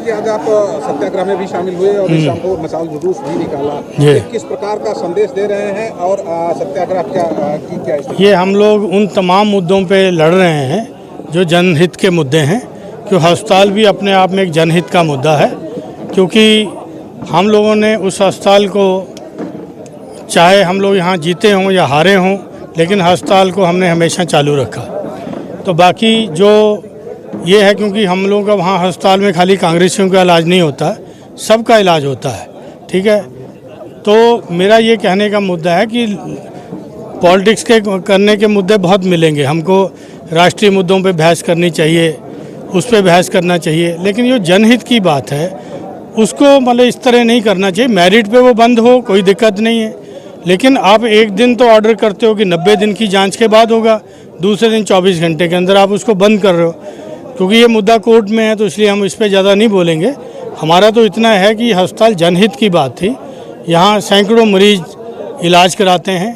जी, आज आप सत्याग्रह में भी शामिल हुए और शाम को मशाल जुलूस भी निकाला, किस प्रकार का संदेश दे रहे हैं और सत्याग्रह क्या स्थिति? ये हम लोग उन तमाम मुद्दों पे लड़ रहे हैं जो जनहित के मुद्दे हैं, क्योंकि अस्पताल भी अपने आप में एक जनहित का मुद्दा है। क्योंकि हम लोगों ने उस अस्पताल को, चाहे हम लोग यहाँ जीते हों या हारे हों, लेकिन अस्पताल को हमने हमेशा चालू रखा। तो बाकी जो ये है, क्योंकि हम लोगों का वहाँ अस्पताल में खाली कांग्रेसियों का इलाज नहीं होता, सबका इलाज होता है, ठीक है। तो मेरा ये कहने का मुद्दा है कि पॉलिटिक्स के करने के मुद्दे बहुत मिलेंगे हमको। राष्ट्रीय मुद्दों पे बहस करनी चाहिए, उस पे बहस करना चाहिए, लेकिन जो जनहित की बात है उसको मतलब इस तरह नहीं करना चाहिए। मेरिट पे वो बंद हो, कोई दिक्कत नहीं है, लेकिन आप एक दिन तो ऑर्डर करते हो कि 90 दिन की जांच के बाद होगा, दूसरे दिन 24 घंटे के अंदर आप उसको बंद कर रहे हो। क्योंकि ये मुद्दा कोर्ट में है तो इसलिए हम इस पर ज़्यादा नहीं बोलेंगे। हमारा तो इतना है कि अस्पताल जनहित की बात थी। यहाँ सैकड़ों मरीज इलाज कराते हैं,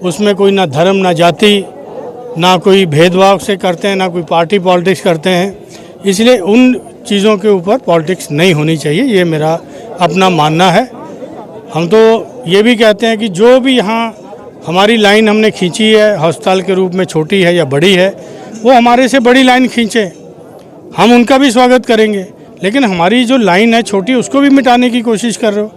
उसमें कोई ना धर्म, ना जाति, ना कोई भेदभाव से करते हैं, ना कोई पार्टी पॉलिटिक्स करते हैं। इसलिए उन चीज़ों के ऊपर पॉलिटिक्स नहीं होनी चाहिए, ये मेरा अपना मानना है। हम तो ये भी कहते हैं कि जो भी यहाँ हमारी लाइन हमने खींची है अस्पताल के रूप में, छोटी है या बड़ी है, वो हमारे से बड़ी लाइन खींचे, हम उनका भी स्वागत करेंगे। लेकिन हमारी जो लाइन है छोटी, उसको भी मिटाने की कोशिश कर रहे हो।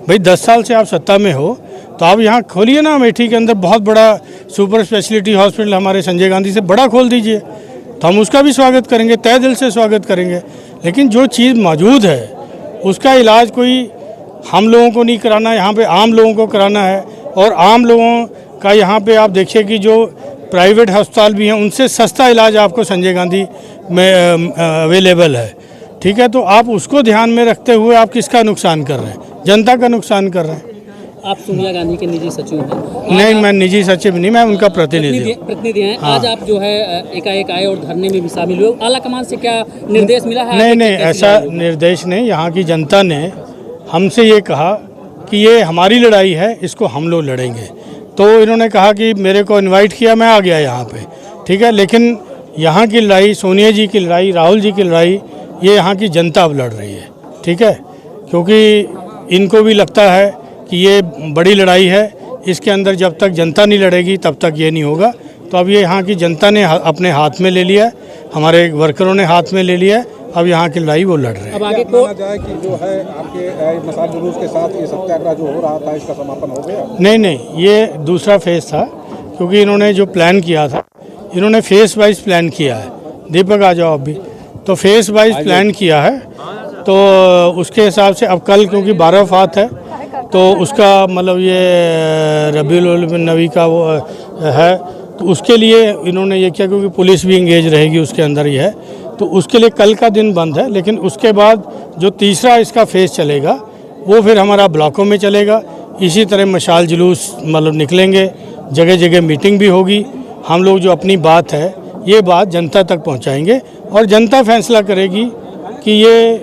भाई 10 साल से आप सत्ता में हो तो आप यहाँ खोलिए ना, अमेठी के अंदर बहुत बड़ा सुपर स्पेशलिटी हॉस्पिटल हमारे संजय गांधी से बड़ा खोल दीजिए, तो हम उसका भी स्वागत करेंगे, तहे दिल से स्वागत करेंगे। लेकिन जो चीज़ मौजूद है उसका इलाज कोई हम लोगों को नहीं कराना, यहाँ पे आम लोगों को कराना है। और आम लोगों का यहाँ पे आप देखिए कि जो प्राइवेट अस्पताल भी हैं उनसे सस्ता इलाज आपको संजय गांधी में अवेलेबल है, ठीक है। तो आप उसको ध्यान में रखते हुए आप किसका नुकसान कर रहे हैं? जनता का नुकसान कर रहे हैं। आप सोनिया गांधी के निजी सचिव हैं? नहीं, मैं निजी सचिव नहीं, मैं उनका प्रतिनिधि हैं। हाँ। आज आप जो है एकाएक आए और धरने में भी शामिल हुए, आला कमान से क्या निर्देश मिला है? नहीं, ऐसा निर्देश नहीं। यहाँ की जनता ने हमसे ये कहा कि ये हमारी लड़ाई है, इसको हम लोग लड़ेंगे। तो इन्होंने कहा कि मेरे को इनवाइट किया, मैं आ गया यहाँ पे, ठीक है। लेकिन यहाँ की लड़ाई, सोनिया जी की लड़ाई, राहुल जी की लड़ाई, ये यहाँ की जनता अब लड़ रही है, ठीक है। क्योंकि इनको भी लगता है कि ये बड़ी लड़ाई है, इसके अंदर जब तक जनता नहीं लड़ेगी तब तक ये नहीं होगा। तो अब ये यहाँ की जनता ने अपने हाथ में ले लिया, हमारे वर्करों ने हाथ में ले लिया, अब यहाँ की लड़ाई वो लड़ रहे हैं। अब आगे माना जाए कि जो है आपके मशाल जुलूस के साथ ये सत्याग्रह जो हो रहा था, इसका समापन हो गया? नहीं, ये दूसरा फेज था। क्योंकि इन्होंने जो प्लान किया था, इन्होंने फेस वाइज प्लान किया है। दीपक आ जाओ अभी। तो फेस वाइज प्लान किया है, तो उसके हिसाब से अब कल क्योंकि 12 वफ़ात है, तो उसका मतलब ये रबीउल नबी का वो है, तो उसके लिए इन्होंने ये किया। क्योंकि पुलिस भी इंगेज रहेगी उसके अंदर ही है, तो उसके लिए कल का दिन बंद है। लेकिन उसके बाद जो तीसरा इसका फेज़ चलेगा वो फिर हमारा ब्लॉकों में चलेगा। इसी तरह मशाल जुलूस मतलब निकलेंगे, जगह जगह मीटिंग भी होगी। हम लोग जो अपनी बात है ये बात जनता तक पहुंचाएंगे और जनता फैसला करेगी कि ये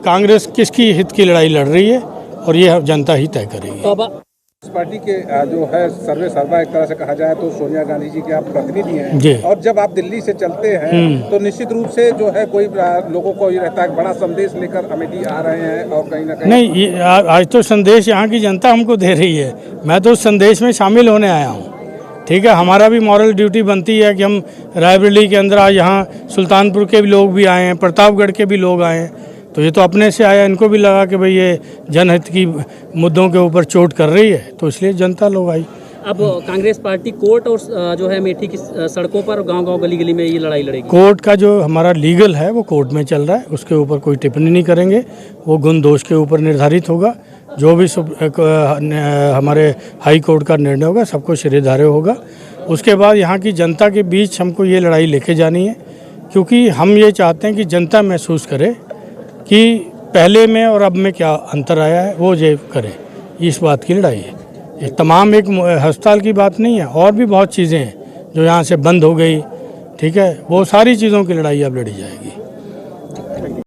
कांग्रेस किसकी हित की लड़ाई लड़ रही है, और ये जनता ही तय करेगी। इस पार्टी के जो है सर्वे सर्वा एक तरह से कहा जाए तो सोनिया गांधी जी के आप प्रतिनिधि हैं जी। और जब आप दिल्ली से चलते हैं तो निश्चित रूप से जो है कोई लोगों को ये रहता है बड़ा संदेश लेकर अमेठी आ रहे हैं, और कहीं ना कहीं नहीं, आज तो संदेश यहाँ की जनता हमको दे रही है, मैं तो उस संदेश में शामिल होने आया हूँ, ठीक है। हमारा भी मॉरल ड्यूटी बनती है कि हम रायबरेली के अंदर आज यहाँ सुल्तानपुर के भी लोग भी आए हैं, प्रतापगढ़ के भी लोग आए हैं, तो ये तो अपने से आया, इनको भी लगा कि भाई ये जनहित की मुद्दों के ऊपर चोट कर रही है, तो इसलिए जनता लोग आई। अब कांग्रेस पार्टी कोर्ट और जो है अमेठी की सड़कों पर गांव-गांव गली-गली में ये लड़ाई लड़ेगी। कोर्ट का जो हमारा लीगल है वो कोर्ट में चल रहा है, उसके ऊपर कोई टिप्पणी नहीं करेंगे। वो गुण दोष के ऊपर निर्धारित होगा, जो भी हमारे हाई कोर्ट का निर्णय होगा सबको शिरोधार्य होगा। उसके बाद यहाँ की जनता के बीच हमको ये लड़ाई लेके जानी है, क्योंकि हम ये चाहते हैं कि जनता महसूस करे कि पहले में और अब में क्या अंतर आया है, वो ये करे। इस बात की लड़ाई है, ये तमाम एक अस्पताल की बात नहीं है, और भी बहुत चीज़ें हैं जो यहाँ से बंद हो गई, ठीक है। वो सारी चीज़ों की लड़ाई अब लड़ी जाएगी।